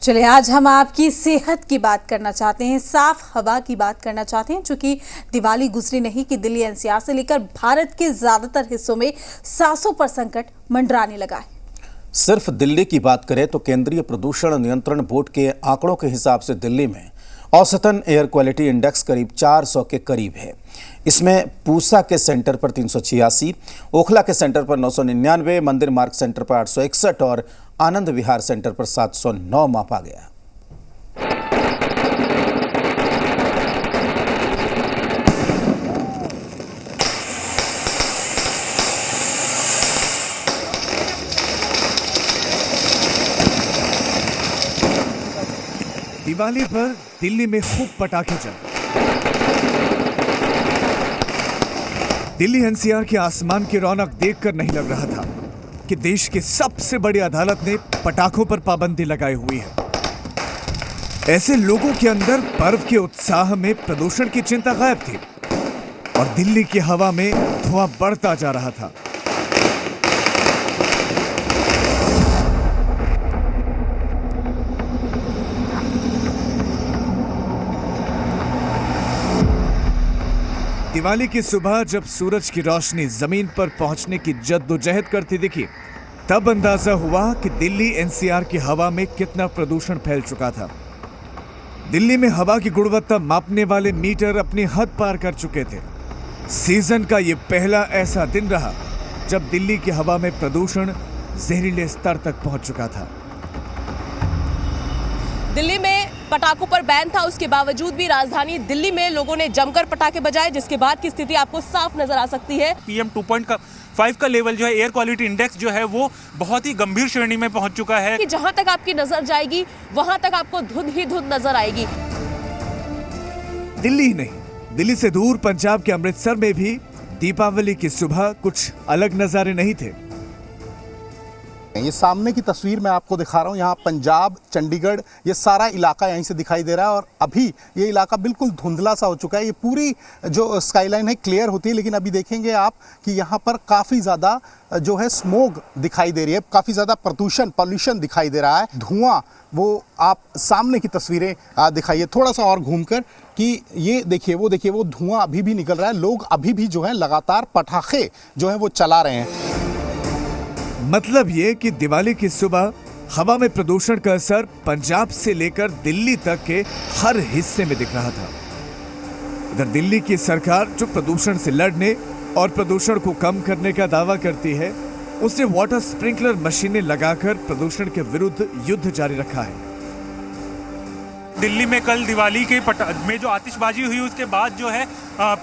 चलिए आज हम आपकी सेहत की बात करना चाहते हैं, साफ हवा की बात करना चाहते हैं। चूंकि दिवाली गुजरी नहीं कि दिल्ली एनसीआर से लेकर भारत के ज्यादातर हिस्सों में सांसों पर संकट मंडराने लगा है। सिर्फ दिल्ली की बात करें तो केंद्रीय प्रदूषण नियंत्रण बोर्ड के आंकड़ों के हिसाब से दिल्ली में औसतन एयर क्वालिटी इंडेक्स करीब 400 के करीब है। इसमें पूसा के सेंटर पर 386, ओखला के सेंटर पर 999, मंदिर मार्ग सेंटर पर 861 और आनंद विहार सेंटर पर 709 मापा गया। दिवाली पर दिल्ली में खूब पटाखे चले। दिल्ली एनसीआर के आसमान की रौनक देखकर नहीं लग रहा था कि देश की सबसे बड़ी अदालत ने पटाखों पर पाबंदी लगाई हुई है। ऐसे लोगों के अंदर पर्व के उत्साह में प्रदूषण की चिंता गायब थी और दिल्ली की हवा में धुआं बढ़ता जा रहा था। दिवाली की सुबह जब सूरज की रोशनी जमीन पर पहुंचने की जद्दोजहद करती दिखी, तब अंदाजा हुआ कि दिल्ली एनसीआर की हवा में कितना प्रदूषण फैल चुका था। दिल्ली में हवा की गुणवत्ता मापने वाले मीटर अपनी हद पार कर चुके थे। सीजन का यह पहला ऐसा दिन रहा जब दिल्ली की हवा में प्रदूषण जहरीले स्तर तक पहुंच चुका था। दिल्ली में पटाखों पर बैन था, उसके बावजूद भी राजधानी दिल्ली में लोगों ने जमकर पटाखे बजाए, जिसके बाद की स्थिति आपको साफ नजर आ सकती है। PM 2.5 का लेवल जो है, एयर क्वालिटी इंडेक्स जो है वो बहुत ही गंभीर श्रेणी में पहुंच चुका है कि जहां तक आपकी नजर जाएगी वहां तक आपको धुंध ही धुंध नजर आएगी। दिल्ली ही नहीं, दिल्ली से दूर पंजाब के अमृतसर में भी दीपावली की सुबह कुछ अलग नजारे नहीं थे। ये सामने की तस्वीर मैं आपको दिखा रहा हूँ, यहाँ पंजाब, चंडीगढ़, ये सारा इलाका यहीं से दिखाई दे रहा है और अभी ये इलाका बिल्कुल धुंधला सा हो चुका है। ये पूरी जो स्काईलाइन है क्लियर होती है, लेकिन अभी देखेंगे आप कि यहाँ पर काफ़ी ज़्यादा जो है स्मोक दिखाई दे रही है, काफ़ी ज़्यादा पॉल्यूशन दिखाई दे रहा है, धुआं। वो आप सामने की तस्वीरें दिखाइए थोड़ा सा और घूमकर कि ये देखिए, वो धुआं अभी भी निकल रहा है। लोग अभी भी जो है लगातार पटाखे जो है वो चला रहे हैं। मतलब ये कि दिवाली की सुबह हवा में प्रदूषण का असर पंजाब से लेकर दिल्ली तक के हर हिस्से में दिख रहा था। इधर दिल्ली की सरकार जो प्रदूषण से लड़ने और प्रदूषण को कम करने का दावा करती है, उसने वाटर स्प्रिंकलर मशीनें लगाकर प्रदूषण के विरुद्ध युद्ध जारी रखा है। दिल्ली में कल दिवाली के में जो आतिशबाजी हुई उसके बाद जो है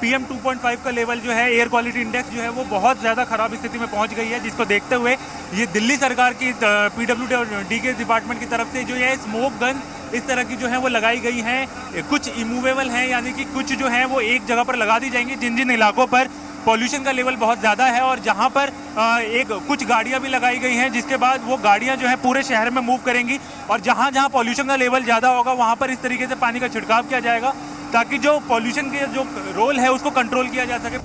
PM 2.5 का लेवल जो है, एयर क्वालिटी इंडेक्स जो है वो बहुत ज़्यादा खराब स्थिति में पहुंच गई है, जिसको देखते हुए ये दिल्ली सरकार की PWD के डिपार्टमेंट की तरफ से जो है स्मोक गन इस तरह की जो है वो लगाई गई हैं। कुछ इमूवेबल हैं, यानी कि कुछ जो है वो एक जगह पर लगा दी जाएंगी जिन जिन इलाकों पर पॉल्यूशन का लेवल बहुत ज़्यादा है और जहां पर कुछ गाड़ियां भी लगाई गई हैं, जिसके बाद वो गाड़ियां जो है पूरे शहर में मूव करेंगी और जहां जहां पॉल्यूशन का लेवल ज़्यादा होगा वहां पर इस तरीके से पानी का छिड़काव किया जाएगा ताकि जो पॉल्यूशन के जो रोल है उसको कंट्रोल किया जा सके।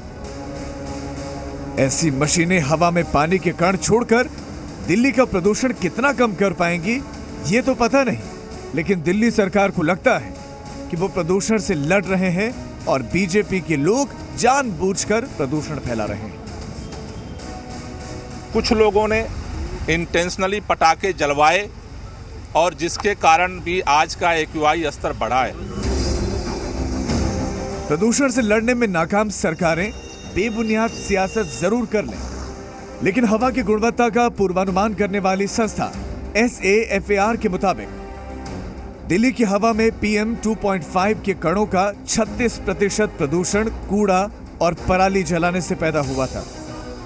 ऐसी मशीनें हवा में पानी के कण छोड़कर दिल्ली का प्रदूषण कितना कम कर पाएंगी ये तो पता नहीं, लेकिन दिल्ली सरकार को लगता है कि वो प्रदूषण से लड़ रहे हैं और बीजेपी के लोग जानबूझकर प्रदूषण फैला रहे हैं। कुछ लोगों ने इंटेंशनली पटाखे जलवाए और जिसके कारण भी आज का AQI स्तर बढ़ा है। प्रदूषण से लड़ने में नाकाम सरकारें बेबुनियाद सियासत जरूर कर लें, लेकिन हवा की गुणवत्ता का पूर्वानुमान करने वाली संस्था SAFAR के मुताबिक दिल्ली की हवा में PM 2.5 के कणों का 36% प्रदूषण कूड़ा और पराली जलाने से पैदा हुआ था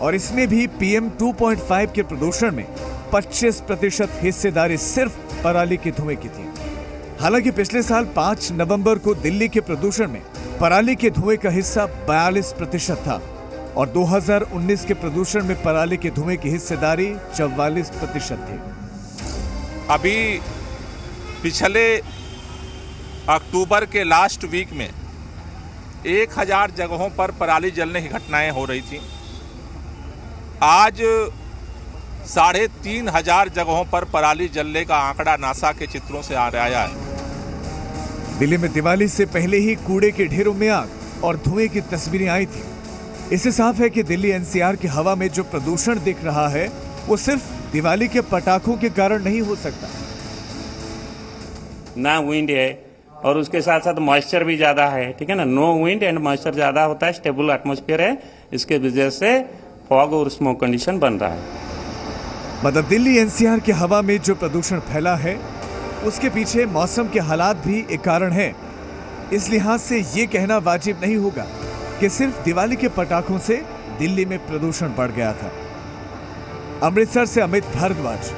और इसमें भी PM 2.5 के प्रदूषण में 25% हिस्सेदारी सिर्फ पराली के धुएं की थी। हालांकि पिछले साल 5 नवंबर को दिल्ली के प्रदूषण में पराली के धुएं का हिस्सा 42% था और 2019 के प्रदूषण में पराली के धुएं की हिस्सेदारी 44% थी। अभी पिछले अक्टूबर के लास्ट वीक में 1000 जगहों पर पराली जलने की घटनाएं हो रही थी। आज 3,500 जगहों पर पराली जलने का आंकड़ा नासा के चित्रों से आ आया है। दिल्ली में दिवाली से पहले ही कूड़े के ढेरों में आग और धुएं की तस्वीरें आई थी। इससे साफ है कि दिल्ली एनसीआर की हवा में जो प्रदूषण दिख रहा है वो सिर्फ दिवाली के पटाखों के कारण नहीं हो सकता। ना विंड है और उसके साथ साथ मॉइस्चर भी ज्यादा है, ठीक है ना। नो विंड एंड मॉइस्चर ज्यादा होता है, स्टेबल एटमॉस्फेयर है, इसके वजह से फॉग और स्मोक कंडीशन बन रहा है। मतलब दिल्ली एनसीआर की हवा में जो प्रदूषण फैला है उसके पीछे मौसम के हालात भी एक कारण है। इस लिहाज से ये कहना वाजिब नहीं होगा कि सिर्फ दिवाली के पटाखों से दिल्ली में प्रदूषण बढ़ गया था। अमृतसर से अमित भारद्वाज,